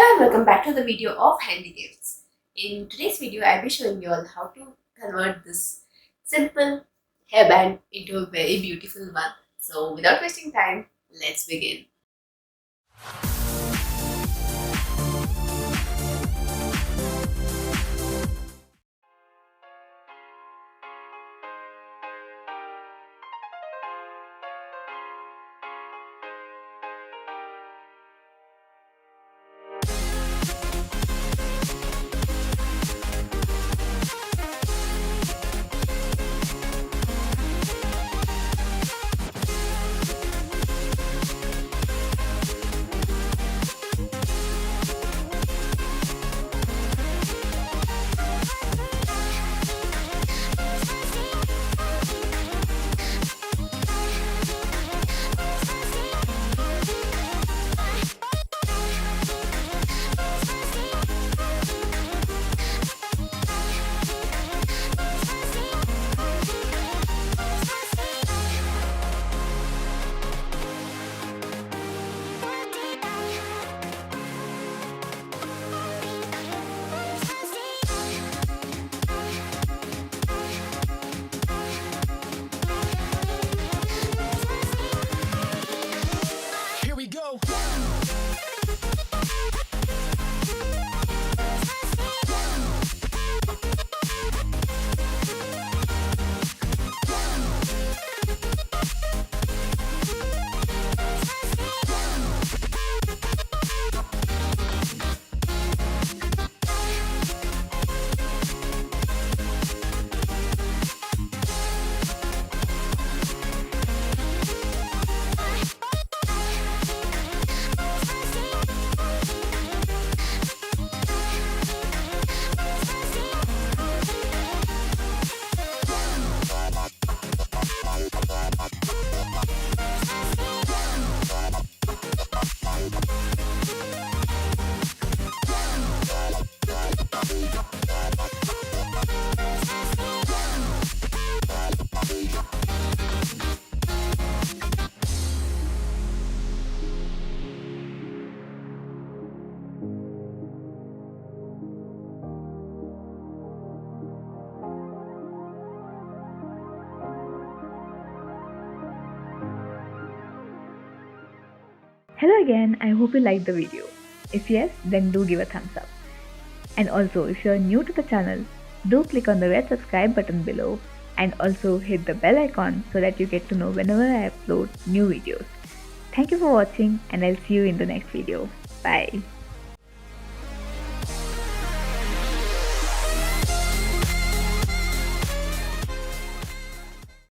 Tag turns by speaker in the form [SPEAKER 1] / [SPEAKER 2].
[SPEAKER 1] Hello and welcome back to the video of Handy Gifts. In today's video, I'll be showing you all how to convert this simple hairband into a very beautiful one. So without wasting time, let's begin.
[SPEAKER 2] Here we go.
[SPEAKER 3] Hello again, I hope you liked the video. If yes, then do give a thumbs up. And also, if you are new to the channel, do click on the red subscribe button below and also hit the bell icon so that you get to know whenever I upload new videos. Thank you for watching and I'll see you in the next video. Bye.